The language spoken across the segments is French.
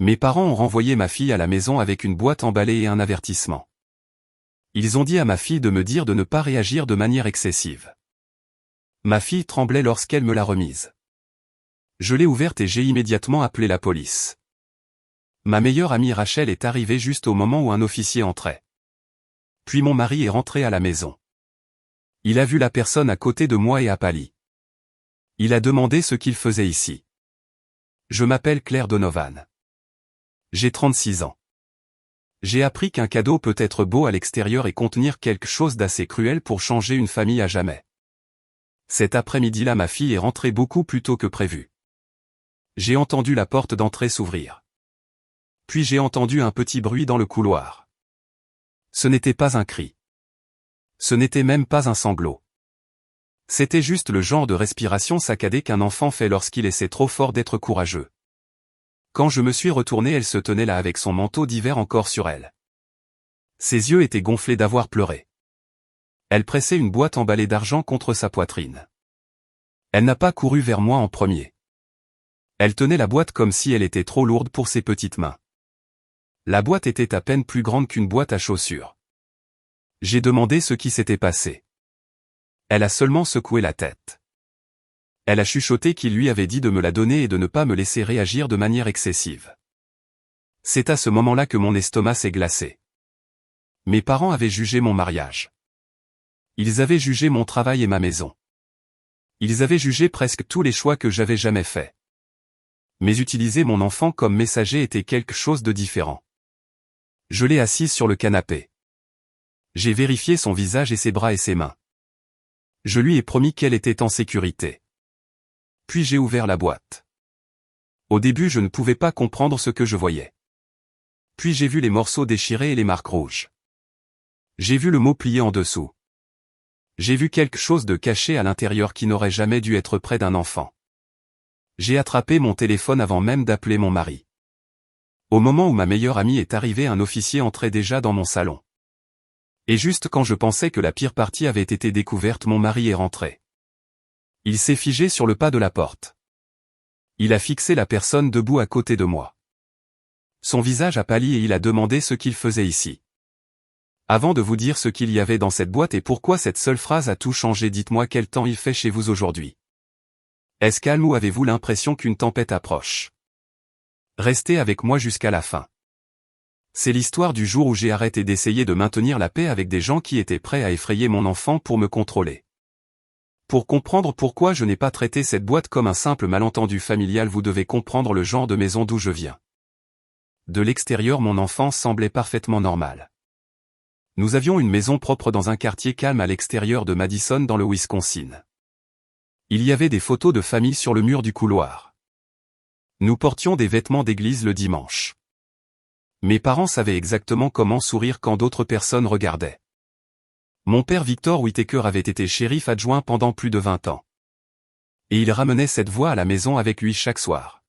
Mes parents ont renvoyé ma fille à la maison avec une boîte emballée et un avertissement. Ils ont dit à ma fille de me dire de ne pas réagir de manière excessive. Ma fille tremblait lorsqu'elle me l'a remise. Je l'ai ouverte et j'ai immédiatement appelé la police. Ma meilleure amie Rachel est arrivée juste au moment où un officier entrait. Puis mon mari est rentré à la maison. Il a vu la personne à côté de moi et a pâli. Il a demandé ce qu'il faisait ici. Je m'appelle Claire Donovan. J'ai 36 ans. J'ai appris qu'un cadeau peut être beau à l'extérieur et contenir quelque chose d'assez cruel pour changer une famille à jamais. Cet après-midi-là, ma fille est rentrée beaucoup plus tôt que prévu. J'ai entendu la porte d'entrée s'ouvrir. Puis j'ai entendu un petit bruit dans le couloir. Ce n'était pas un cri. Ce n'était même pas un sanglot. C'était juste le genre de respiration saccadée qu'un enfant fait lorsqu'il essaie trop fort d'être courageux. Quand je me suis retourné, elle se tenait là avec son manteau d'hiver encore sur elle. Ses yeux étaient gonflés d'avoir pleuré. Elle pressait une boîte emballée d'argent contre sa poitrine. Elle n'a pas couru vers moi en premier. Elle tenait la boîte comme si elle était trop lourde pour ses petites mains. La boîte était à peine plus grande qu'une boîte à chaussures. J'ai demandé ce qui s'était passé. Elle a seulement secoué la tête. Elle a chuchoté qu'il lui avait dit de me la donner et de ne pas me laisser réagir de manière excessive. C'est à ce moment-là que mon estomac s'est glacé. Mes parents avaient jugé mon mariage. Ils avaient jugé mon travail et ma maison. Ils avaient jugé presque tous les choix que j'avais jamais faits. Mais utiliser mon enfant comme messager était quelque chose de différent. Je l'ai assise sur le canapé. J'ai vérifié son visage et ses bras et ses mains. Je lui ai promis qu'elle était en sécurité. Puis j'ai ouvert la boîte. Au début, je ne pouvais pas comprendre ce que je voyais. Puis j'ai vu les morceaux déchirés et les marques rouges. J'ai vu le mot plié en dessous. J'ai vu quelque chose de caché à l'intérieur qui n'aurait jamais dû être près d'un enfant. J'ai attrapé mon téléphone avant même d'appeler mon mari. Au moment où ma meilleure amie est arrivée, un officier entrait déjà dans mon salon. Et juste quand je pensais que la pire partie avait été découverte, mon mari est rentré. Il s'est figé sur le pas de la porte. Il a fixé la personne debout à côté de moi. Son visage a pâli et il a demandé ce qu'il faisait ici. Avant de vous dire ce qu'il y avait dans cette boîte et pourquoi cette seule phrase a tout changé, dites-moi quel temps il fait chez vous aujourd'hui. Est-ce calme ou avez-vous l'impression qu'une tempête approche? Restez avec moi jusqu'à la fin. C'est l'histoire du jour où j'ai arrêté d'essayer de maintenir la paix avec des gens qui étaient prêts à effrayer mon enfant pour me contrôler. Pour comprendre pourquoi je n'ai pas traité cette boîte comme un simple malentendu familial, vous devez comprendre le genre de maison d'où je viens. De l'extérieur, mon enfance semblait parfaitement normale. Nous avions une maison propre dans un quartier calme à l'extérieur de Madison dans le Wisconsin. Il y avait des photos de famille sur le mur du couloir. Nous portions des vêtements d'église le dimanche. Mes parents savaient exactement comment sourire quand d'autres personnes regardaient. Mon père Victor Whittaker avait été shérif adjoint pendant plus de 20 ans. Et il ramenait cette voix à la maison avec lui chaque soir.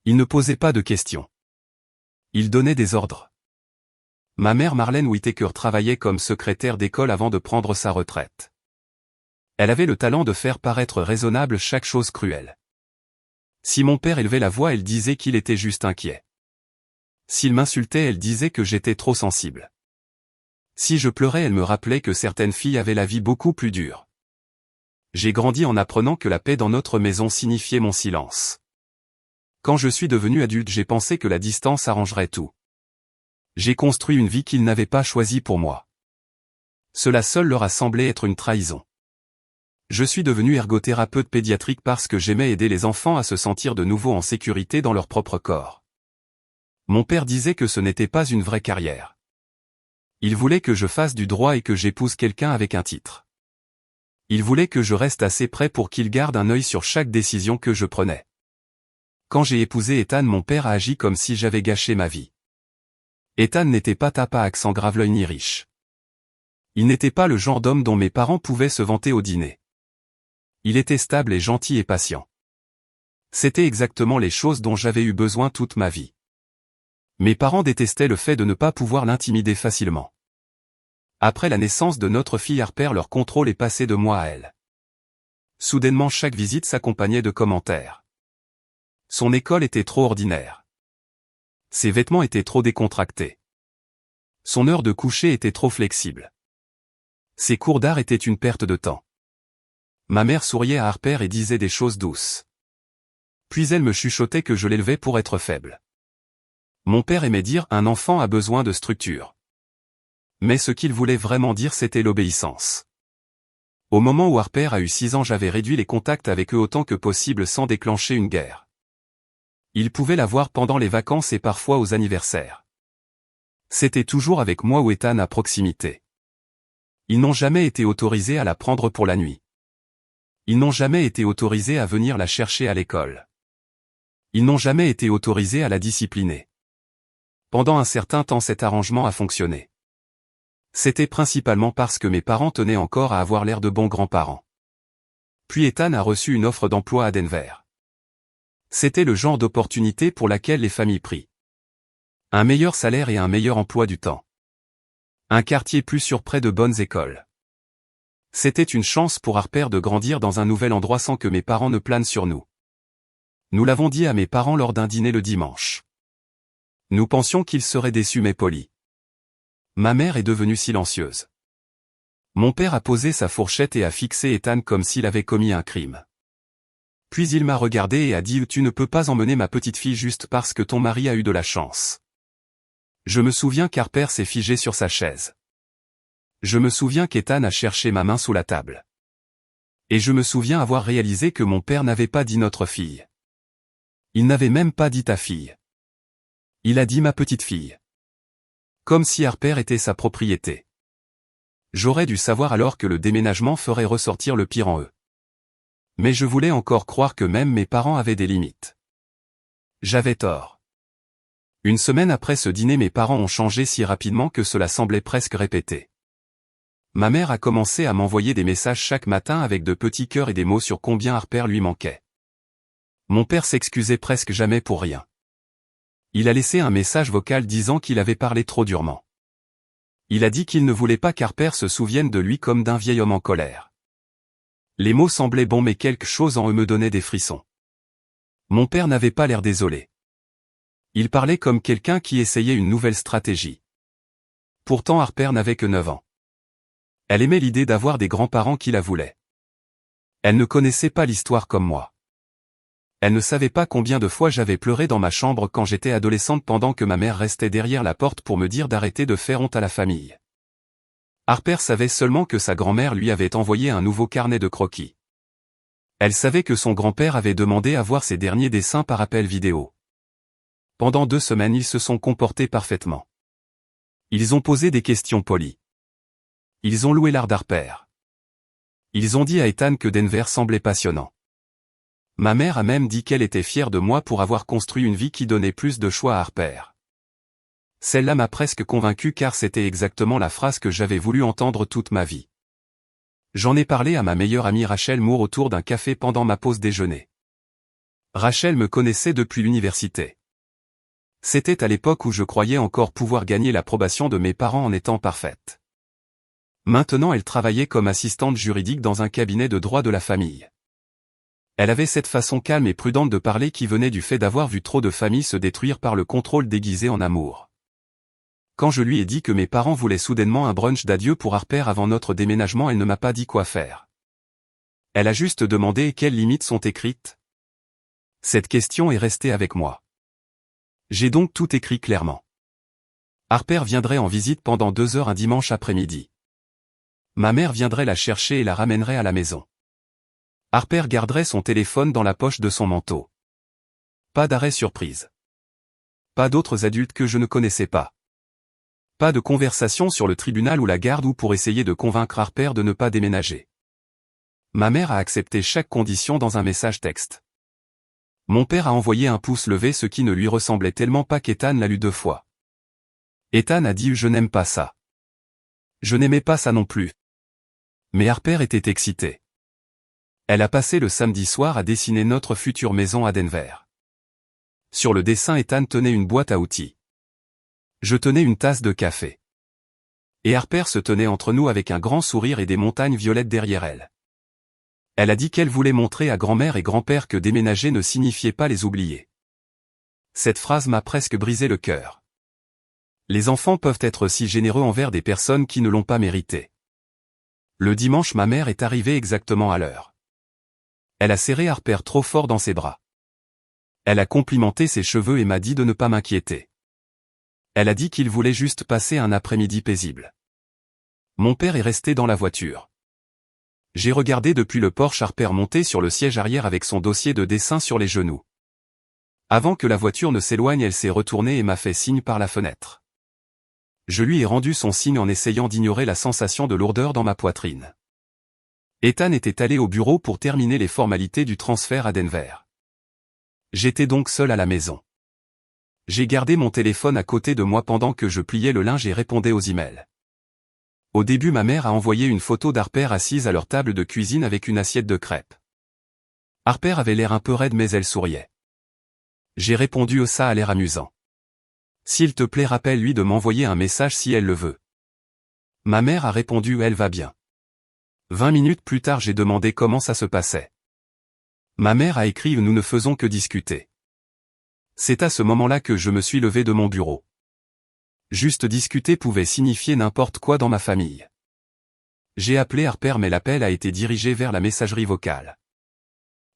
Il ne posait pas de questions. Il donnait des ordres. Ma mère Marlène Whittaker travaillait comme secrétaire d'école avant de prendre sa retraite. Elle avait le talent de faire paraître raisonnable chaque chose cruelle. Si mon père élevait la voix, elle disait qu'il était juste inquiet. S'il m'insultait, elle disait que j'étais trop sensible. Si je pleurais, elle me rappelait que certaines filles avaient la vie beaucoup plus dure. J'ai grandi en apprenant que la paix dans notre maison signifiait mon silence. Quand je suis devenu adulte, j'ai pensé que la distance arrangerait tout. J'ai construit une vie qu'ils n'avaient pas choisie pour moi. Cela seul leur a semblé être une trahison. Je suis devenu ergothérapeute pédiatrique parce que j'aimais aider les enfants à se sentir de nouveau en sécurité dans leur propre corps. Mon père disait que ce n'était pas une vraie carrière. Il voulait que je fasse du droit et que j'épouse quelqu'un avec un titre. Il voulait que je reste assez près pour qu'il garde un œil sur chaque décision que je prenais. Quand j'ai épousé Ethan, mon père a agi comme si j'avais gâché ma vie. Ethan n'était pas tapa accent Gravelines ni riche. Il n'était pas le genre d'homme dont mes parents pouvaient se vanter au dîner. Il était stable et gentil et patient. C'était exactement les choses dont j'avais eu besoin toute ma vie. Mes parents détestaient le fait de ne pas pouvoir l'intimider facilement. Après la naissance de notre fille Harper, leur contrôle est passé de moi à elle. Soudainement, chaque visite s'accompagnait de commentaires. Son école était trop ordinaire. Ses vêtements étaient trop décontractés. Son heure de coucher était trop flexible. Ses cours d'art étaient une perte de temps. Ma mère souriait à Harper et disait des choses douces. Puis elle me chuchotait que je l'élevais pour être faible. Mon père aimait dire « un enfant a besoin de structure ». Mais ce qu'il voulait vraiment dire c'était l'obéissance. Au moment où Harper a eu 6 ans, j'avais réduit les contacts avec eux autant que possible sans déclencher une guerre. Ils pouvaient la voir pendant les vacances et parfois aux anniversaires. C'était toujours avec moi ou Ethan à proximité. Ils n'ont jamais été autorisés à la prendre pour la nuit. Ils n'ont jamais été autorisés à venir la chercher à l'école. Ils n'ont jamais été autorisés à la discipliner. Pendant un certain temps cet arrangement a fonctionné. C'était principalement parce que mes parents tenaient encore à avoir l'air de bons grands-parents. Puis Ethan a reçu une offre d'emploi à Denver. C'était le genre d'opportunité pour laquelle les familles prient. Un meilleur salaire et un meilleur emploi du temps. Un quartier plus sûr près de bonnes écoles. C'était une chance pour Harper de grandir dans un nouvel endroit sans que mes parents ne planent sur nous. Nous l'avons dit à mes parents lors d'un dîner le dimanche. Nous pensions qu'ils seraient déçus mais polis. Ma mère est devenue silencieuse. Mon père a posé sa fourchette et a fixé Ethan comme s'il avait commis un crime. Puis il m'a regardé et a dit « Tu ne peux pas emmener ma petite fille juste parce que ton mari a eu de la chance. » Je me souviens qu'Harper s'est figé sur sa chaise. Je me souviens qu'Ethan a cherché ma main sous la table. Et je me souviens avoir réalisé que mon père n'avait pas dit notre fille. Il n'avait même pas dit ta fille. Il a dit ma petite fille. Comme si Harper était sa propriété. J'aurais dû savoir alors que le déménagement ferait ressortir le pire en eux. Mais je voulais encore croire que même mes parents avaient des limites. J'avais tort. Une semaine après ce dîner, mes parents ont changé si rapidement que cela semblait presque répété. Ma mère a commencé à m'envoyer des messages chaque matin avec de petits cœurs et des mots sur combien Harper lui manquait. Mon père s'excusait presque jamais pour rien. Il a laissé un message vocal disant qu'il avait parlé trop durement. Il a dit qu'il ne voulait pas qu'Harper se souvienne de lui comme d'un vieil homme en colère. Les mots semblaient bons mais quelque chose en eux me donnait des frissons. Mon père n'avait pas l'air désolé. Il parlait comme quelqu'un qui essayait une nouvelle stratégie. Pourtant Harper n'avait que 9 ans. Elle aimait l'idée d'avoir des grands-parents qui la voulaient. Elle ne connaissait pas l'histoire comme moi. Elle ne savait pas combien de fois j'avais pleuré dans ma chambre quand j'étais adolescente pendant que ma mère restait derrière la porte pour me dire d'arrêter de faire honte à la famille. Harper savait seulement que sa grand-mère lui avait envoyé un nouveau carnet de croquis. Elle savait que son grand-père avait demandé à voir ses derniers dessins par appel vidéo. Pendant 2 semaines ils se sont comportés parfaitement. Ils ont posé des questions polies. Ils ont loué l'art d'Harper. Ils ont dit à Ethan que Denver semblait passionnant. Ma mère a même dit qu'elle était fière de moi pour avoir construit une vie qui donnait plus de choix à Harper. Celle-là m'a presque convaincu car c'était exactement la phrase que j'avais voulu entendre toute ma vie. J'en ai parlé à ma meilleure amie Rachel Moore autour d'un café pendant ma pause déjeuner. Rachel me connaissait depuis l'université. C'était à l'époque où je croyais encore pouvoir gagner l'approbation de mes parents en étant parfaite. Maintenant elle travaillait comme assistante juridique dans un cabinet de droit de la famille. Elle avait cette façon calme et prudente de parler qui venait du fait d'avoir vu trop de familles se détruire par le contrôle déguisé en amour. Quand je lui ai dit que mes parents voulaient soudainement un brunch d'adieu pour Harper avant notre déménagement, elle ne m'a pas dit quoi faire. Elle a juste demandé quelles limites sont écrites. Cette question est restée avec moi. J'ai donc tout écrit clairement. Harper viendrait en visite pendant 2 heures un dimanche après-midi. Ma mère viendrait la chercher et la ramènerait à la maison. Harper garderait son téléphone dans la poche de son manteau. Pas d'arrêt surprise. Pas d'autres adultes que je ne connaissais pas. Pas de conversation sur le tribunal ou la garde ou pour essayer de convaincre Harper de ne pas déménager. Ma mère a accepté chaque condition dans un message texte. Mon père a envoyé un pouce levé, ce qui ne lui ressemblait tellement pas qu'Ethan l'a lu 2 fois. Ethan a dit « Je n'aime pas ça ». Je n'aimais pas ça non plus. Mais Harper était excitée. Elle a passé le samedi soir à dessiner notre future maison à Denver. Sur le dessin, Ethan tenait une boîte à outils. Je tenais une tasse de café. Et Harper se tenait entre nous avec un grand sourire et des montagnes violettes derrière elle. Elle a dit qu'elle voulait montrer à grand-mère et grand-père que déménager ne signifiait pas les oublier. Cette phrase m'a presque brisé le cœur. Les enfants peuvent être si généreux envers des personnes qui ne l'ont pas mérité. Le dimanche, ma mère est arrivée exactement à l'heure. Elle a serré Harper trop fort dans ses bras. Elle a complimenté ses cheveux et m'a dit de ne pas m'inquiéter. Elle a dit qu'il voulait juste passer un après-midi paisible. Mon père est resté dans la voiture. J'ai regardé depuis le porche Harper monter sur le siège arrière avec son dossier de dessin sur les genoux. Avant que la voiture ne s'éloigne, elle s'est retournée et m'a fait signe par la fenêtre. Je lui ai rendu son signe en essayant d'ignorer la sensation de lourdeur dans ma poitrine. Ethan était allé au bureau pour terminer les formalités du transfert à Denver. J'étais donc seul à la maison. J'ai gardé mon téléphone à côté de moi pendant que je pliais le linge et répondais aux emails. Au début, ma mère a envoyé une photo d'Harper assise à leur table de cuisine avec une assiette de crêpes. Harper avait l'air un peu raide mais elle souriait. J'ai répondu ça a l'air amusant. S'il te plaît, rappelle-lui de m'envoyer un message si elle le veut. Ma mère a répondu elle va bien. 20 minutes plus tard, j'ai demandé comment ça se passait. Ma mère a écrit nous ne faisons que discuter. C'est à ce moment-là que je me suis levé de mon bureau. Juste discuter pouvait signifier n'importe quoi dans ma famille. J'ai appelé Harper mais l'appel a été dirigé vers la messagerie vocale.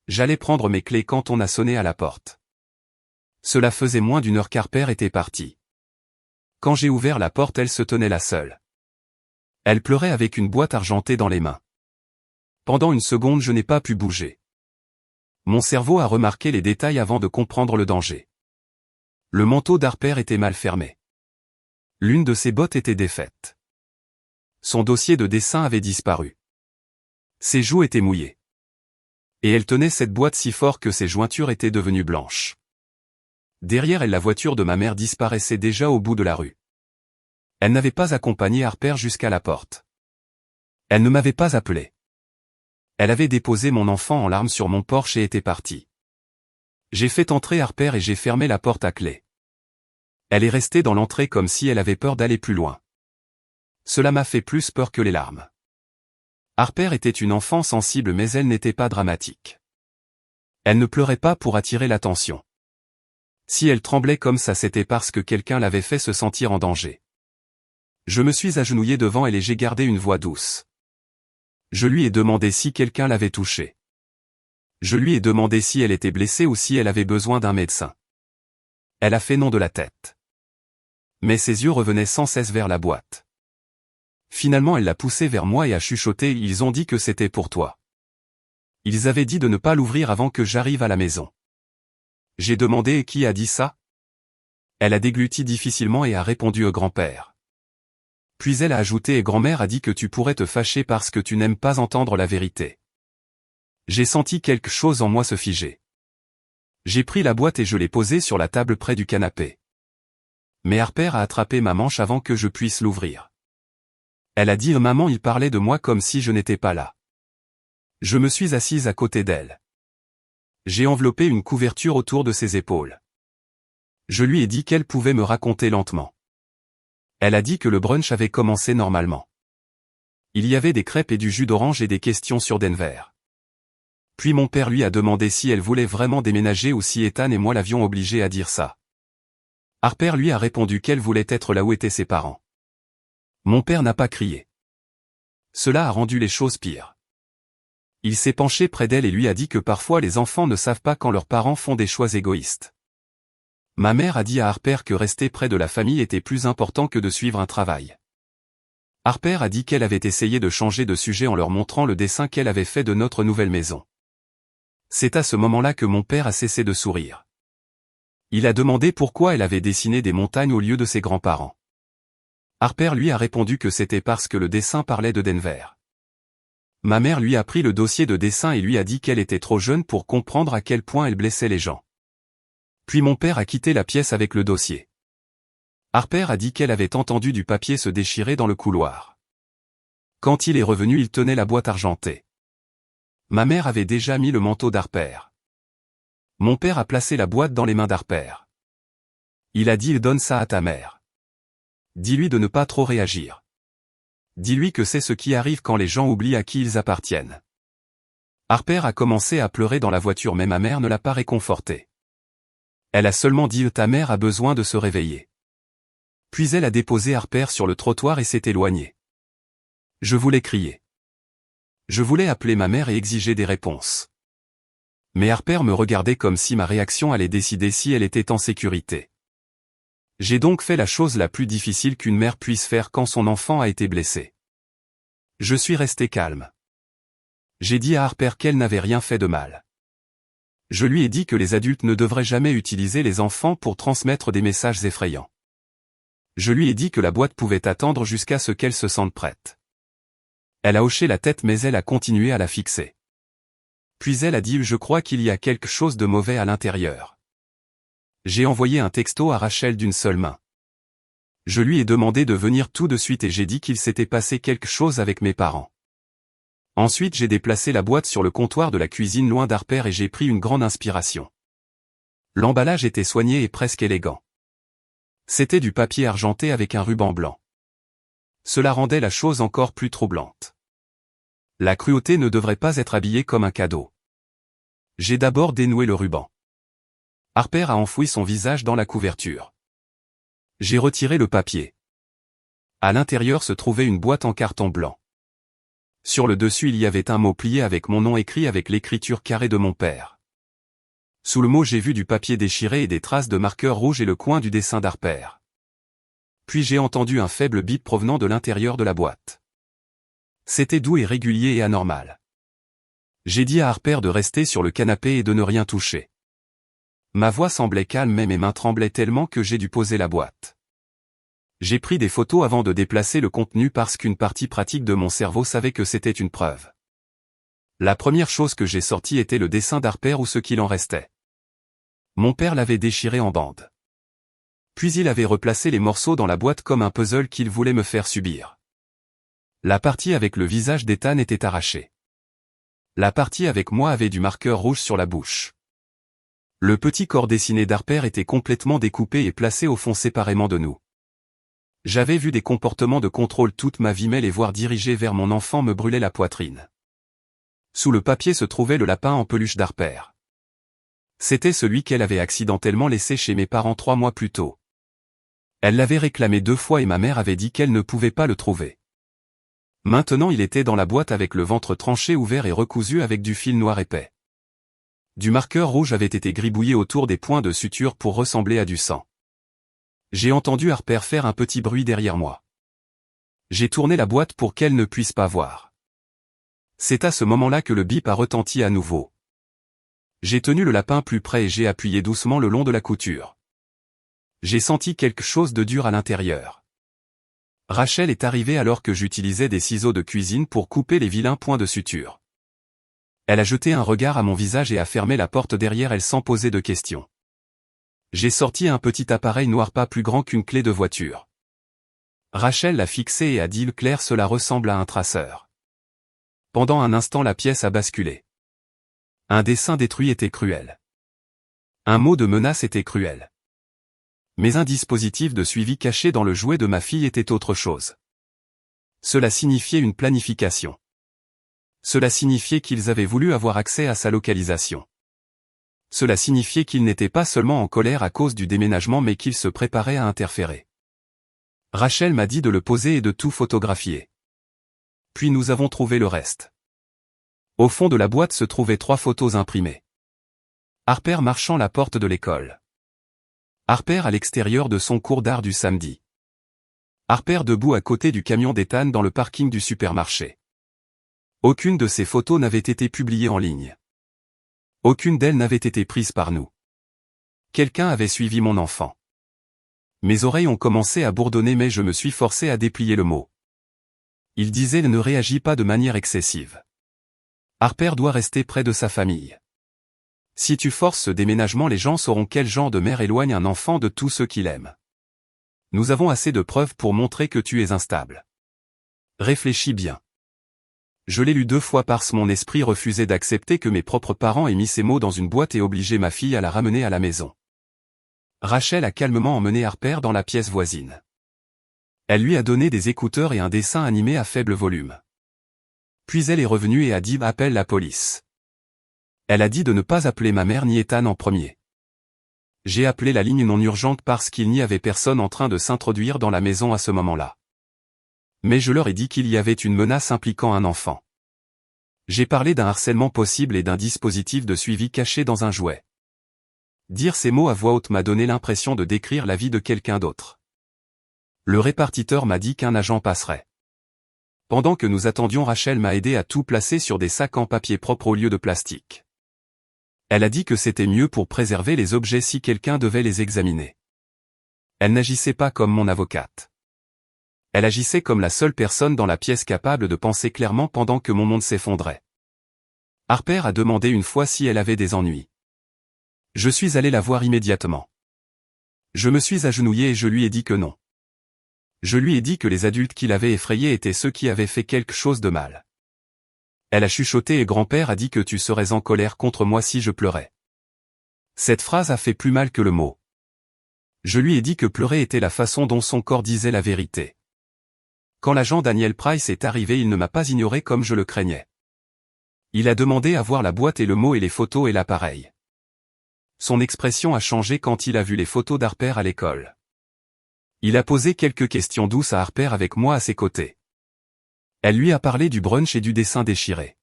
J'allais prendre mes clés quand on a sonné à la porte. Cela faisait moins d'une heure qu'Harper était partie. Quand j'ai ouvert la porte, elle se tenait là seule. Elle pleurait avec une boîte argentée dans les mains. Pendant une seconde, je n'ai pas pu bouger. Mon cerveau a remarqué les détails avant de comprendre le danger. Le manteau d'Harper était mal fermé. L'une de ses bottes était défaite. Son dossier de dessin avait disparu. Ses joues étaient mouillées. Et elle tenait cette boîte si fort que ses jointures étaient devenues blanches. Derrière elle, la voiture de ma mère disparaissait déjà au bout de la rue. Elle n'avait pas accompagné Harper jusqu'à la porte. Elle ne m'avait pas appelé. Elle avait déposé mon enfant en larmes sur mon porche et était partie. J'ai fait entrer Harper et j'ai fermé la porte à clé. Elle est restée dans l'entrée comme si elle avait peur d'aller plus loin. Cela m'a fait plus peur que les larmes. Harper était une enfant sensible mais elle n'était pas dramatique. Elle ne pleurait pas pour attirer l'attention. Si elle tremblait comme ça, c'était parce que quelqu'un l'avait fait se sentir en danger. Je me suis agenouillé devant elle et j'ai gardé une voix douce. Je lui ai demandé si quelqu'un l'avait touchée. Je lui ai demandé si elle était blessée ou si elle avait besoin d'un médecin. Elle a fait non de la tête. Mais ses yeux revenaient sans cesse vers la boîte. Finalement, elle l'a poussée vers moi et a chuchoté « Ils ont dit que c'était pour toi. Ils avaient dit de ne pas l'ouvrir avant que j'arrive à la maison. » J'ai demandé « Et qui a dit ça ?» Elle a dégluti difficilement et a répondu au grand-père. Puis elle a ajouté « Et grand-mère a dit que tu pourrais te fâcher parce que tu n'aimes pas entendre la vérité. » J'ai senti quelque chose en moi se figer. J'ai pris la boîte et je l'ai posée sur la table près du canapé. Mais Harper a attrapé ma manche avant que je puisse l'ouvrir. Elle a dit « Maman, il parlait de moi comme si je n'étais pas là. » Je me suis assise à côté d'elle. J'ai enveloppé une couverture autour de ses épaules. Je lui ai dit qu'elle pouvait me raconter lentement. Elle a dit que le brunch avait commencé normalement. Il y avait des crêpes et du jus d'orange et des questions sur Denver. Puis mon père lui a demandé si elle voulait vraiment déménager ou si Ethan et moi l'avions obligée à dire ça. Harper lui a répondu qu'elle voulait être là où étaient ses parents. Mon père n'a pas crié. Cela a rendu les choses pires. Il s'est penché près d'elle et lui a dit que parfois les enfants ne savent pas quand leurs parents font des choix égoïstes. Ma mère a dit à Harper que rester près de la famille était plus important que de suivre un travail. Harper a dit qu'elle avait essayé de changer de sujet en leur montrant le dessin qu'elle avait fait de notre nouvelle maison. C'est à ce moment-là que mon père a cessé de sourire. Il a demandé pourquoi elle avait dessiné des montagnes au lieu de ses grands-parents. Harper lui a répondu que c'était parce que le dessin parlait de Denver. Ma mère lui a pris le dossier de dessin et lui a dit qu'elle était trop jeune pour comprendre à quel point elle blessait les gens. Puis mon père a quitté la pièce avec le dossier. Harper a dit qu'elle avait entendu du papier se déchirer dans le couloir. Quand il est revenu, il tenait la boîte argentée. Ma mère avait déjà mis le manteau d'Harper. Mon père a placé la boîte dans les mains d'Harper. Il a dit « Donne ça à ta mère. Dis-lui de ne pas trop réagir. Dis-lui que c'est ce qui arrive quand les gens oublient à qui ils appartiennent. » Harper a commencé à pleurer dans la voiture mais ma mère ne l'a pas réconforté. Elle a seulement dit « Ta mère a besoin de se réveiller ». Puis elle a déposé Harper sur le trottoir et s'est éloignée. Je voulais crier. Je voulais appeler ma mère et exiger des réponses. Mais Harper me regardait comme si ma réaction allait décider si elle était en sécurité. J'ai donc fait la chose la plus difficile qu'une mère puisse faire quand son enfant a été blessé. Je suis resté calme. J'ai dit à Harper qu'elle n'avait rien fait de mal. Je lui ai dit que les adultes ne devraient jamais utiliser les enfants pour transmettre des messages effrayants. Je lui ai dit que la boîte pouvait attendre jusqu'à ce qu'elle se sente prête. Elle a hoché la tête mais elle a continué à la fixer. Puis elle a dit « Je crois qu'il y a quelque chose de mauvais à l'intérieur ». J'ai envoyé un texto à Rachel d'une seule main. Je lui ai demandé de venir tout de suite et j'ai dit qu'il s'était passé quelque chose avec mes parents. Ensuite j'ai déplacé la boîte sur le comptoir de la cuisine loin d'Harper et j'ai pris une grande inspiration. L'emballage était soigné et presque élégant. C'était du papier argenté avec un ruban blanc. Cela rendait la chose encore plus troublante. La cruauté ne devrait pas être habillée comme un cadeau. J'ai d'abord dénoué le ruban. Harper a enfoui son visage dans la couverture. J'ai retiré le papier. À l'intérieur se trouvait une boîte en carton blanc. Sur le dessus il y avait un mot plié avec mon nom écrit avec l'écriture carrée de mon père. Sous le mot j'ai vu du papier déchiré et des traces de marqueurs rouges et le coin du dessin d'Harper. Puis j'ai entendu un faible bip provenant de l'intérieur de la boîte. C'était doux et régulier et anormal. J'ai dit à Harper de rester sur le canapé et de ne rien toucher. Ma voix semblait calme mais mes mains tremblaient tellement que j'ai dû poser la boîte. J'ai pris des photos avant de déplacer le contenu parce qu'une partie pratique de mon cerveau savait que c'était une preuve. La première chose que j'ai sortie était le dessin d'Harper ou ce qu'il en restait. Mon père l'avait déchiré en bandes. Puis il avait replacé les morceaux dans la boîte comme un puzzle qu'il voulait me faire subir. La partie avec le visage d'Ethan était arrachée. La partie avec moi avait du marqueur rouge sur la bouche. Le petit corps dessiné d'Harper était complètement découpé et placé au fond séparément de nous. J'avais vu des comportements de contrôle toute ma vie mais les voir dirigés vers mon enfant me brûlait la poitrine. Sous le papier se trouvait le lapin en peluche d'Harper. C'était celui qu'elle avait accidentellement laissé chez mes parents 3 mois plus tôt. Elle l'avait réclamé 2 fois et ma mère avait dit qu'elle ne pouvait pas le trouver. Maintenant il était dans la boîte avec le ventre tranché ouvert et recousu avec du fil noir épais. Du marqueur rouge avait été gribouillé autour des points de suture pour ressembler à du sang. J'ai entendu Harper faire un petit bruit derrière moi. J'ai tourné la boîte pour qu'elle ne puisse pas voir. C'est à ce moment-là que le bip a retenti à nouveau. J'ai tenu le lapin plus près et j'ai appuyé doucement le long de la couture. J'ai senti quelque chose de dur à l'intérieur. Rachel est arrivée alors que j'utilisais des ciseaux de cuisine pour couper les vilains points de suture. Elle a jeté un regard à mon visage et a fermé la porte derrière elle sans poser de questions. J'ai sorti un petit appareil noir pas plus grand qu'une clé de voiture. Rachel l'a fixé et a dit « Claire, cela ressemble à un traceur ». Pendant un instant la pièce a basculé. Un dessin détruit était cruel. Un mot de menace était cruel. Mais un dispositif de suivi caché dans le jouet de ma fille était autre chose. Cela signifiait une planification. Cela signifiait qu'ils avaient voulu avoir accès à sa localisation. Cela signifiait qu'ils n'étaient pas seulement en colère à cause du déménagement mais qu'ils se préparaient à interférer. Rachel m'a dit de le poser et de tout photographier. Puis nous avons trouvé le reste. Au fond de la boîte se trouvaient 3 photos imprimées. Harper marchant la porte de l'école. Harper à l'extérieur de son cours d'art du samedi. Harper debout à côté du camion d'Ethan dans le parking du supermarché. Aucune de ces photos n'avait été publiée en ligne. Aucune d'elles n'avait été prise par nous. Quelqu'un avait suivi mon enfant. Mes oreilles ont commencé à bourdonner mais je me suis forcé à déplier le mot. Il disait « Ne réagis pas de manière excessive. Harper doit rester près de sa famille. Si tu forces ce déménagement les gens sauront quel genre de mère éloigne un enfant de tous ceux qu'il aime. Nous avons assez de preuves pour montrer que tu es instable. Réfléchis bien. » Je l'ai lu 2 fois parce mon esprit refusait d'accepter que mes propres parents aient mis ces mots dans une boîte et obligé ma fille à la ramener à la maison. Rachel a calmement emmené Harper dans la pièce voisine. Elle lui a donné des écouteurs et un dessin animé à faible volume. Puis elle est revenue et a dit « Appelle la police ». Elle a dit de ne pas appeler ma mère ni Ethan en premier. J'ai appelé la ligne non urgente parce qu'il n'y avait personne en train de s'introduire dans la maison à ce moment-là. Mais je leur ai dit qu'il y avait une menace impliquant un enfant. J'ai parlé d'un harcèlement possible et d'un dispositif de suivi caché dans un jouet. Dire ces mots à voix haute m'a donné l'impression de décrire la vie de quelqu'un d'autre. Le répartiteur m'a dit qu'un agent passerait. Pendant que nous attendions, Rachel m'a aidé à tout placer sur des sacs en papier propre au lieu de plastique. Elle a dit que c'était mieux pour préserver les objets si quelqu'un devait les examiner. Elle n'agissait pas comme mon avocate. Elle agissait comme la seule personne dans la pièce capable de penser clairement pendant que mon monde s'effondrait. Harper a demandé une fois si elle avait des ennuis. Je suis allé la voir immédiatement. Je me suis agenouillé et je lui ai dit que non. Je lui ai dit que les adultes qui l'avaient effrayée étaient ceux qui avaient fait quelque chose de mal. Elle a chuchoté et grand-père a dit que tu serais en colère contre moi si je pleurais. Cette phrase a fait plus mal que le mot. Je lui ai dit que pleurer était la façon dont son corps disait la vérité. Quand l'agent Daniel Price est arrivé, il ne m'a pas ignoré comme je le craignais. Il a demandé à voir la boîte et le mot et les photos et l'appareil. Son expression a changé quand il a vu les photos d'Harper à l'école. Il a posé quelques questions douces à Harper avec moi à ses côtés. Elle lui a parlé du brunch et du dessin déchiré.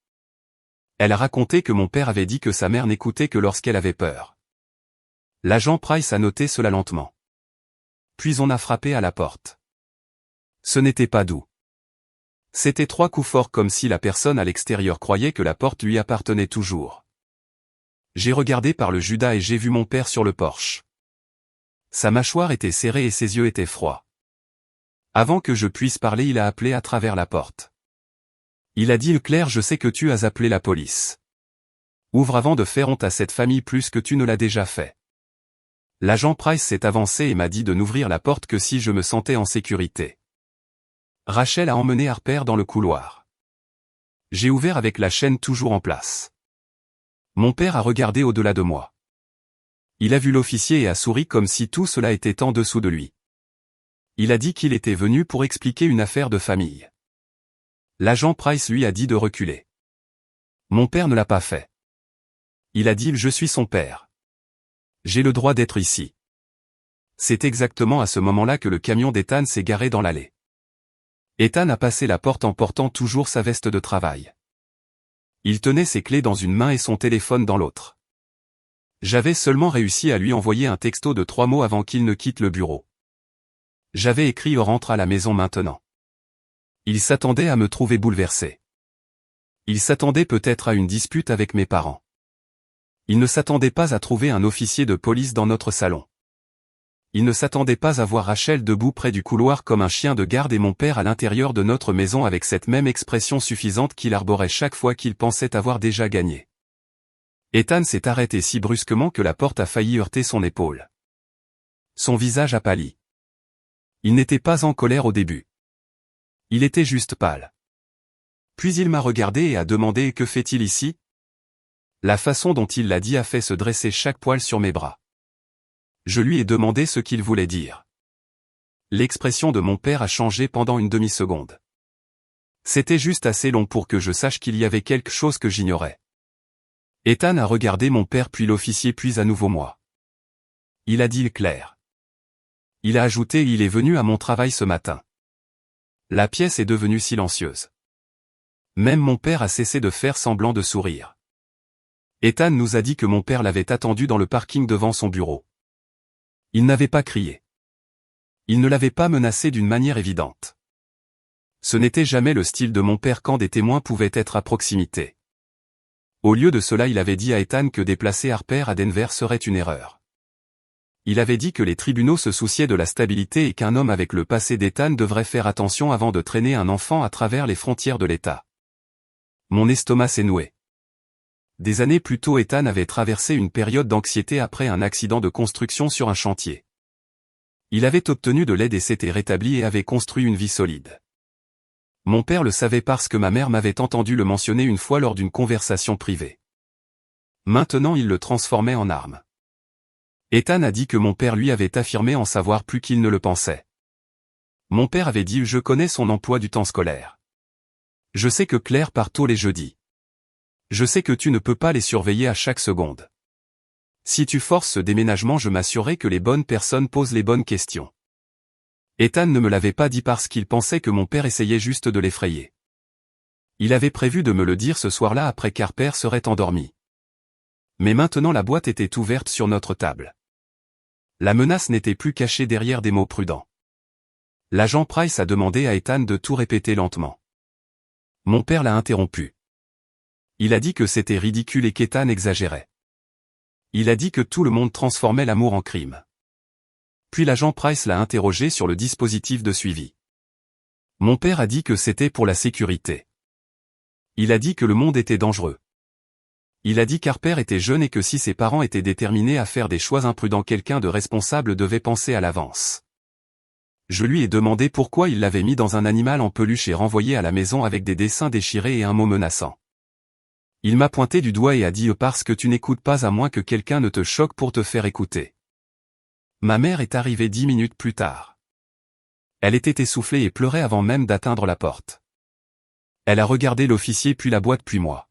Elle a raconté que mon père avait dit que sa mère n'écoutait que lorsqu'elle avait peur. L'agent Price a noté cela lentement. Puis on a frappé à la porte. Ce n'était pas doux. C'était 3 coups forts comme si la personne à l'extérieur croyait que la porte lui appartenait toujours. J'ai regardé par le Judas et j'ai vu mon père sur le porche. Sa mâchoire était serrée et ses yeux étaient froids. Avant que je puisse parler, il a appelé à travers la porte. Il a dit « Claire, je sais que tu as appelé la police. Ouvre avant de faire honte à cette famille plus que tu ne l'as déjà fait. » L'agent Price s'est avancé et m'a dit de n'ouvrir la porte que si je me sentais en sécurité. Rachel a emmené Harper dans le couloir. J'ai ouvert avec la chaîne toujours en place. Mon père a regardé au-delà de moi. Il a vu l'officier et a souri comme si tout cela était en dessous de lui. Il a dit qu'il était venu pour expliquer une affaire de famille. L'agent Price lui a dit de reculer. Mon père ne l'a pas fait. Il a dit « Je suis son père. J'ai le droit d'être ici. » C'est exactement à ce moment-là que le camion d'Ethan s'est garé dans l'allée. Ethan a passé la porte en portant toujours sa veste de travail. Il tenait ses clés dans une main et son téléphone dans l'autre. J'avais seulement réussi à lui envoyer un texto de 3 mots avant qu'il ne quitte le bureau. J'avais écrit « Rentre à la maison maintenant ». Il s'attendait à me trouver bouleversé. Il s'attendait peut-être à une dispute avec mes parents. Il ne s'attendait pas à trouver un officier de police dans notre salon. Il ne s'attendait pas à voir Rachel debout près du couloir comme un chien de garde et mon père à l'intérieur de notre maison avec cette même expression suffisante qu'il arborait chaque fois qu'il pensait avoir déjà gagné. Ethan s'est arrêté si brusquement que la porte a failli heurter son épaule. Son visage a pâli. Il n'était pas en colère au début. Il était juste pâle. Puis il m'a regardé et a demandé « Que fait-il ici ?» La façon dont il l'a dit a fait se dresser chaque poil sur mes bras. Je lui ai demandé ce qu'il voulait dire. L'expression de mon père a changé pendant une demi-seconde. C'était juste assez long pour que je sache qu'il y avait quelque chose que j'ignorais. Ethan a regardé mon père puis l'officier puis à nouveau moi. Il a dit Claire. Il a ajouté il est venu à mon travail ce matin. La pièce est devenue silencieuse. Même mon père a cessé de faire semblant de sourire. Ethan nous a dit que mon père l'avait attendu dans le parking devant son bureau. Il n'avait pas crié. Il ne l'avait pas menacé d'une manière évidente. Ce n'était jamais le style de mon père quand des témoins pouvaient être à proximité. Au lieu de cela, il avait dit à Ethan que déplacer Harper à Denver serait une erreur. Il avait dit que les tribunaux se souciaient de la stabilité et qu'un homme avec le passé d'Ethan devrait faire attention avant de traîner un enfant à travers les frontières de l'État. Mon estomac s'est noué. Des années plus tôt, Ethan avait traversé une période d'anxiété après un accident de construction sur un chantier. Il avait obtenu de l'aide et s'était rétabli et avait construit une vie solide. Mon père le savait parce que ma mère m'avait entendu le mentionner une fois lors d'une conversation privée. Maintenant il le transformait en arme. Ethan a dit que mon père lui avait affirmé en savoir plus qu'il ne le pensait. Mon père avait dit « Je connais son emploi du temps scolaire. Je sais que Claire part tôt les jeudis. Je sais que tu ne peux pas les surveiller à chaque seconde. Si tu forces ce déménagement, je m'assurerai que les bonnes personnes posent les bonnes questions. Ethan ne me l'avait pas dit parce qu'il pensait que mon père essayait juste de l'effrayer. Il avait prévu de me le dire ce soir-là après qu'Harper serait endormi. Mais maintenant la boîte était ouverte sur notre table. La menace n'était plus cachée derrière des mots prudents. L'agent Price a demandé à Ethan de tout répéter lentement. Mon père l'a interrompu. Il a dit que c'était ridicule et qu'Ethan exagérait. Il a dit que tout le monde transformait l'amour en crime. Puis l'agent Price l'a interrogé sur le dispositif de suivi. Mon père a dit que c'était pour la sécurité. Il a dit que le monde était dangereux. Il a dit qu'Harper était jeune et que si ses parents étaient déterminés à faire des choix imprudents, quelqu'un de responsable devait penser à l'avance. Je lui ai demandé pourquoi il l'avait mis dans un animal en peluche et renvoyé à la maison avec des dessins déchirés et un mot menaçant. Il m'a pointé du doigt et a dit « parce que tu n'écoutes pas à moins que quelqu'un ne te choque pour te faire écouter ». Ma mère est arrivée 10 minutes plus tard. Elle était essoufflée et pleurait avant même d'atteindre la porte. Elle a regardé l'officier puis la boîte puis moi.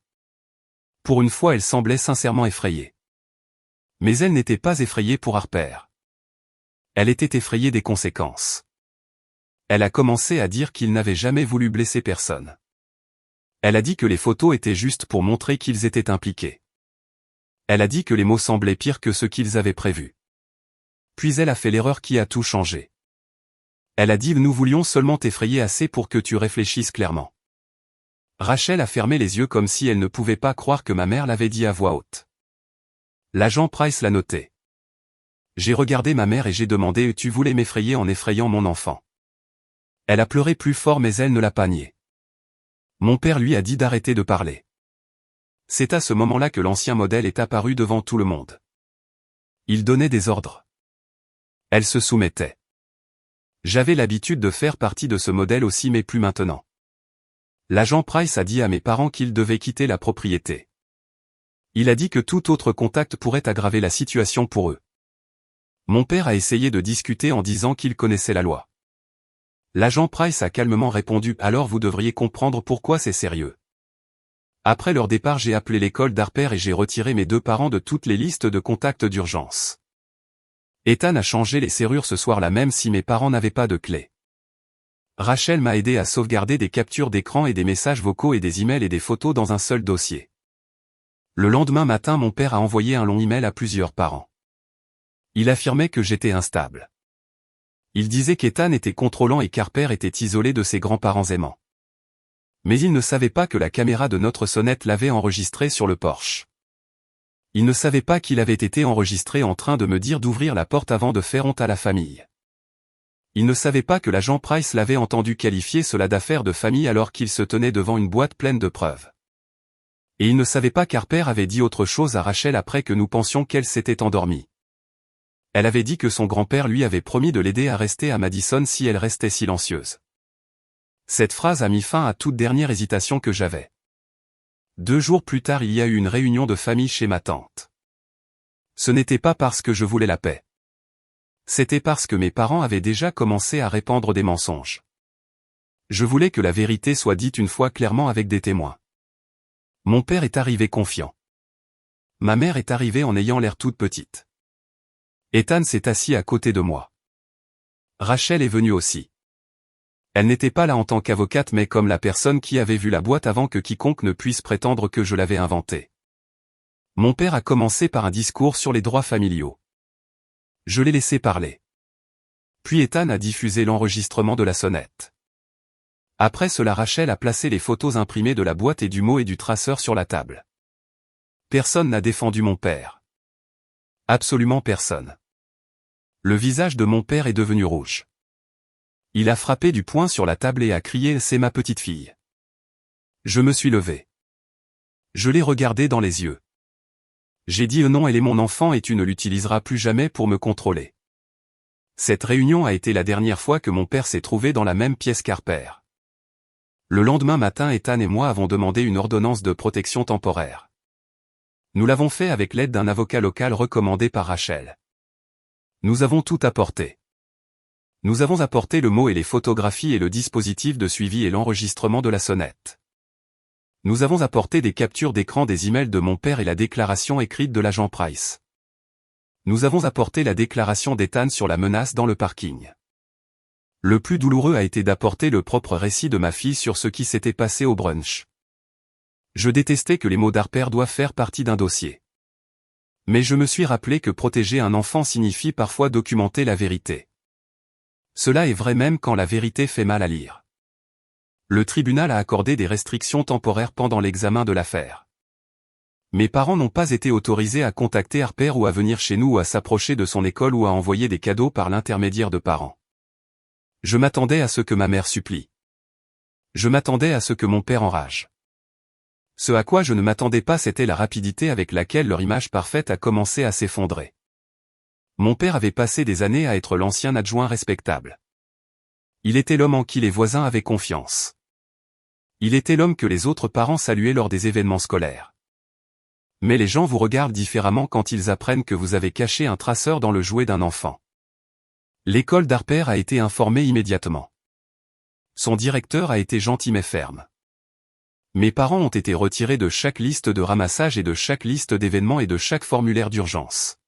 Pour une fois elle semblait sincèrement effrayée. Mais elle n'était pas effrayée pour Harper. Elle était effrayée des conséquences. Elle a commencé à dire qu'il n'avait jamais voulu blesser personne. Elle a dit que les photos étaient juste pour montrer qu'ils étaient impliqués. Elle a dit que les mots semblaient pires que ce qu'ils avaient prévu. Puis elle a fait l'erreur qui a tout changé. Elle a dit « Nous voulions seulement t'effrayer assez pour que tu réfléchisses clairement ». Rachel a fermé les yeux comme si elle ne pouvait pas croire que ma mère l'avait dit à voix haute. L'agent Price l'a noté. J'ai regardé ma mère et j'ai demandé « Tu voulais m'effrayer en effrayant mon enfant ». Elle a pleuré plus fort mais elle ne l'a pas nié. Mon père lui a dit d'arrêter de parler. C'est à ce moment-là que l'ancien modèle est apparu devant tout le monde. Il donnait des ordres. Elle se soumettait. J'avais l'habitude de faire partie de ce modèle aussi mais plus maintenant. L'agent Price a dit à mes parents qu'ils devaient quitter la propriété. Il a dit que tout autre contact pourrait aggraver la situation pour eux. Mon père a essayé de discuter en disant qu'il connaissait la loi. L'agent Price a calmement répondu « Alors vous devriez comprendre pourquoi c'est sérieux ». Après leur départ, j'ai appelé l'école d'Harper et j'ai retiré mes 2 parents de toutes les listes de contacts d'urgence. Ethan a changé les serrures ce soir-là même si mes parents n'avaient pas de clé. Rachel m'a aidé à sauvegarder des captures d'écran et des messages vocaux et des emails et des photos dans un seul dossier. Le lendemain matin, mon père a envoyé un long email à plusieurs parents. Il affirmait que j'étais instable. Il disait qu'Ethan était contrôlant et qu'Harper était isolé de ses grands-parents aimants. Mais il ne savait pas que la caméra de notre sonnette l'avait enregistré sur le porche. Il ne savait pas qu'il avait été enregistré en train de me dire d'ouvrir la porte avant de faire honte à la famille. Il ne savait pas que l'agent Price l'avait entendu qualifier cela d'affaire de famille alors qu'il se tenait devant une boîte pleine de preuves. Et il ne savait pas qu'Harper avait dit autre chose à Rachel après que nous pensions qu'elle s'était endormie. Elle avait dit que son grand-père lui avait promis de l'aider à rester à Madison si elle restait silencieuse. Cette phrase a mis fin à toute dernière hésitation que j'avais. 2 jours plus tard, il y a eu une réunion de famille chez ma tante. Ce n'était pas parce que je voulais la paix. C'était parce que mes parents avaient déjà commencé à répandre des mensonges. Je voulais que la vérité soit dite une fois clairement avec des témoins. Mon père est arrivé confiant. Ma mère est arrivée en ayant l'air toute petite. Ethan s'est assis à côté de moi. Rachel est venue aussi. Elle n'était pas là en tant qu'avocate mais comme la personne qui avait vu la boîte avant que quiconque ne puisse prétendre que je l'avais inventée. Mon père a commencé par un discours sur les droits familiaux. Je l'ai laissé parler. Puis Ethan a diffusé l'enregistrement de la sonnette. Après cela, Rachel a placé les photos imprimées de la boîte et du mot et du traceur sur la table. Personne n'a défendu mon père. Absolument personne. Le visage de mon père est devenu rouge. Il a frappé du poing sur la table et a crié « C'est ma petite fille ». Je me suis levé. Je l'ai regardé dans les yeux. J'ai dit « Non, elle est mon enfant et tu ne l'utiliseras plus jamais pour me contrôler ». Cette réunion a été la dernière fois que mon père s'est trouvé dans la même pièce qu'Harper. Le lendemain matin, Ethan et moi avons demandé une ordonnance de protection temporaire. Nous l'avons fait avec l'aide d'un avocat local recommandé par Rachel. Nous avons tout apporté. Nous avons apporté le mot et les photographies et le dispositif de suivi et l'enregistrement de la sonnette. Nous avons apporté des captures d'écran des emails de mon père et la déclaration écrite de l'agent Price. Nous avons apporté la déclaration d'Ethan sur la menace dans le parking. Le plus douloureux a été d'apporter le propre récit de ma fille sur ce qui s'était passé au brunch. Je détestais que les mots d'Harper doivent faire partie d'un dossier. Mais je me suis rappelé que protéger un enfant signifie parfois documenter la vérité. Cela est vrai même quand la vérité fait mal à lire. Le tribunal a accordé des restrictions temporaires pendant l'examen de l'affaire. Mes parents n'ont pas été autorisés à contacter Harper ou à venir chez nous ou à s'approcher de son école ou à envoyer des cadeaux par l'intermédiaire de parents. Je m'attendais à ce que ma mère supplie. Je m'attendais à ce que mon père enrage. Ce à quoi je ne m'attendais pas, c'était la rapidité avec laquelle leur image parfaite a commencé à s'effondrer. Mon père avait passé des années à être l'ancien adjoint respectable. Il était l'homme en qui les voisins avaient confiance. Il était l'homme que les autres parents saluaient lors des événements scolaires. Mais les gens vous regardent différemment quand ils apprennent que vous avez caché un traceur dans le jouet d'un enfant. L'école d'Harper a été informée immédiatement. Son directeur a été gentil mais ferme. Mes parents ont été retirés de chaque liste de ramassage et de chaque liste d'événements et de chaque formulaire d'urgence.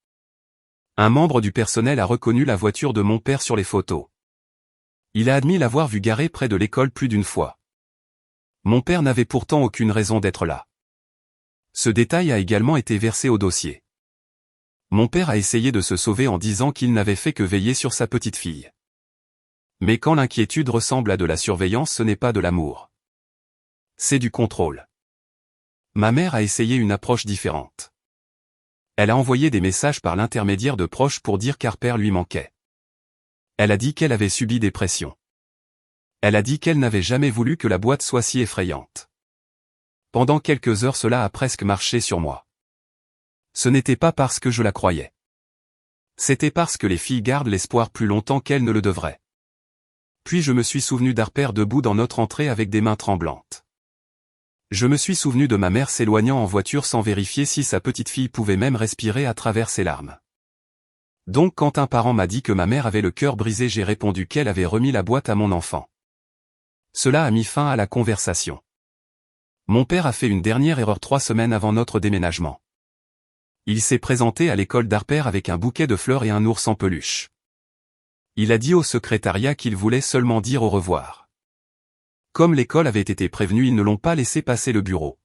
Un membre du personnel a reconnu la voiture de mon père sur les photos. Il a admis l'avoir vue garée près de l'école plus d'une fois. Mon père n'avait pourtant aucune raison d'être là. Ce détail a également été versé au dossier. Mon père a essayé de se sauver en disant qu'il n'avait fait que veiller sur sa petite fille. Mais quand l'inquiétude ressemble à de la surveillance, ce n'est pas de l'amour. C'est du contrôle. Ma mère a essayé une approche différente. Elle a envoyé des messages par l'intermédiaire de proches pour dire qu'Harper lui manquait. Elle a dit qu'elle avait subi des pressions. Elle a dit qu'elle n'avait jamais voulu que la boîte soit si effrayante. Pendant quelques heures, cela a presque marché sur moi. Ce n'était pas parce que je la croyais. C'était parce que les filles gardent l'espoir plus longtemps qu'elles ne le devraient. Puis je me suis souvenu d'Harper debout dans notre entrée avec des mains tremblantes. Je me suis souvenu de ma mère s'éloignant en voiture sans vérifier si sa petite fille pouvait même respirer à travers ses larmes. Donc quand un parent m'a dit que ma mère avait le cœur brisé, j'ai répondu qu'elle avait remis la boîte à mon enfant. Cela a mis fin à la conversation. Mon père a fait une dernière erreur 3 semaines avant notre déménagement. Il s'est présenté à l'école d'Harper avec un bouquet de fleurs et un ours en peluche. Il a dit au secrétariat qu'il voulait seulement dire au revoir. Comme l'école avait été prévenue, ils ne l'ont pas laissé passer le bureau.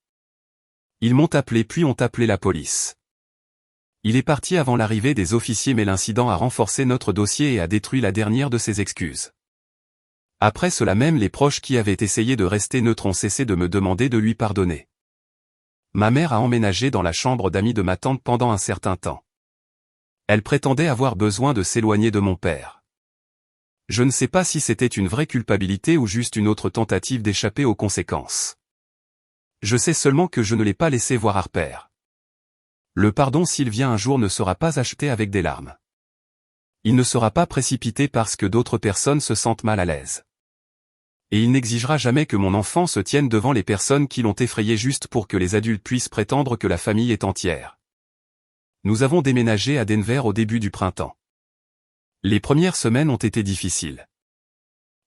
Ils m'ont appelé puis ont appelé la police. Il est parti avant l'arrivée des officiers, mais l'incident a renforcé notre dossier et a détruit la dernière de ses excuses. Après cela, même les proches qui avaient essayé de rester neutres ont cessé de me demander de lui pardonner. Ma mère a emménagé dans la chambre d'amis de ma tante pendant un certain temps. Elle prétendait avoir besoin de s'éloigner de mon père. Je ne sais pas si c'était une vraie culpabilité ou juste une autre tentative d'échapper aux conséquences. Je sais seulement que je ne l'ai pas laissé voir Harper. Le pardon, s'il vient un jour, ne sera pas acheté avec des larmes. Il ne sera pas précipité parce que d'autres personnes se sentent mal à l'aise. Et il n'exigera jamais que mon enfant se tienne devant les personnes qui l'ont effrayé juste pour que les adultes puissent prétendre que la famille est entière. Nous avons déménagé à Denver au début du printemps. Les premières semaines ont été difficiles.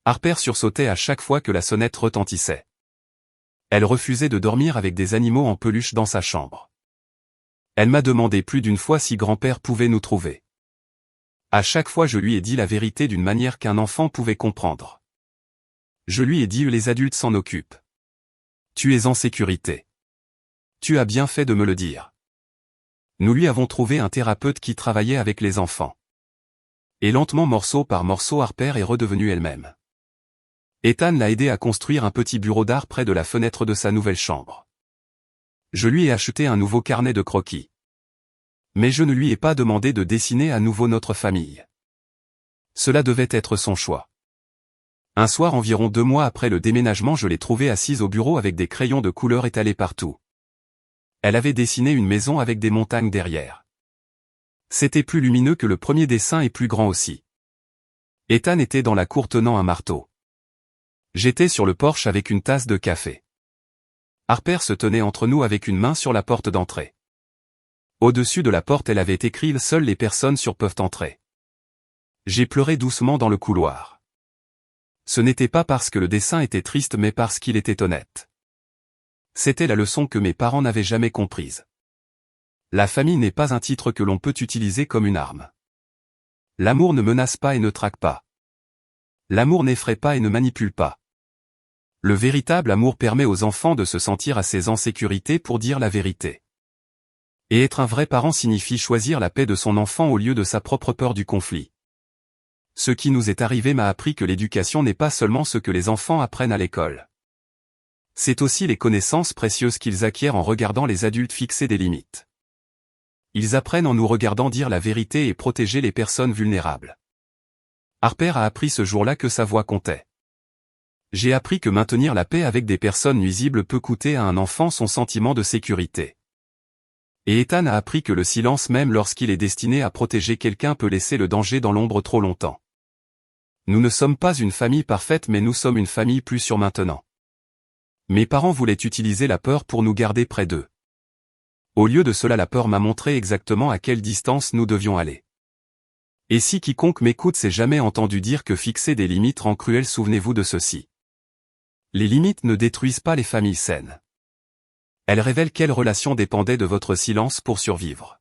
Harper sursautait à chaque fois que la sonnette retentissait. Elle refusait de dormir avec des animaux en peluche dans sa chambre. Elle m'a demandé plus d'une fois si grand-père pouvait nous trouver. À chaque fois, je lui ai dit la vérité d'une manière qu'un enfant pouvait comprendre. Je lui ai dit: les adultes s'en occupent. Tu es en sécurité. Tu as bien fait de me le dire. Nous lui avons trouvé un thérapeute qui travaillait avec les enfants. Et lentement, morceau par morceau, Harper est redevenue elle-même. Ethan l'a aidé à construire un petit bureau d'art près de la fenêtre de sa nouvelle chambre. Je lui ai acheté un nouveau carnet de croquis. Mais je ne lui ai pas demandé de dessiner à nouveau notre famille. Cela devait être son choix. Un soir, environ 2 mois après le déménagement, je l'ai trouvée assise au bureau avec des crayons de couleur étalés partout. Elle avait dessiné une maison avec des montagnes derrière. C'était plus lumineux que le premier dessin et plus grand aussi. Ethan était dans la cour tenant un marteau. J'étais sur le porche avec une tasse de café. Harper se tenait entre nous avec une main sur la porte d'entrée. Au-dessus de la porte, elle avait écrit: seules les personnes sûres peuvent entrer. J'ai pleuré doucement dans le couloir. Ce n'était pas parce que le dessin était triste, mais parce qu'il était honnête. C'était la leçon que mes parents n'avaient jamais comprise. La famille n'est pas un titre que l'on peut utiliser comme une arme. L'amour ne menace pas et ne traque pas. L'amour n'effraie pas et ne manipule pas. Le véritable amour permet aux enfants de se sentir assez en sécurité pour dire la vérité. Et être un vrai parent signifie choisir la paix de son enfant au lieu de sa propre peur du conflit. Ce qui nous est arrivé m'a appris que l'éducation n'est pas seulement ce que les enfants apprennent à l'école. C'est aussi les connaissances précieuses qu'ils acquièrent en regardant les adultes fixer des limites. Ils apprennent en nous regardant dire la vérité et protéger les personnes vulnérables. Harper a appris ce jour-là que sa voix comptait. J'ai appris que maintenir la paix avec des personnes nuisibles peut coûter à un enfant son sentiment de sécurité. Et Ethan a appris que le silence même lorsqu'il est destiné à protéger quelqu'un peut laisser le danger dans l'ombre trop longtemps. Nous ne sommes pas une famille parfaite mais nous sommes une famille plus sûre maintenant. Mes parents voulaient utiliser la peur pour nous garder près d'eux. Au lieu de cela, la peur m'a montré exactement à quelle distance nous devions aller. Et si quiconque m'écoute s'est jamais entendu dire que fixer des limites rend cruel, souvenez-vous de ceci. Les limites ne détruisent pas les familles saines. Elles révèlent quelle relation dépendait de votre silence pour survivre.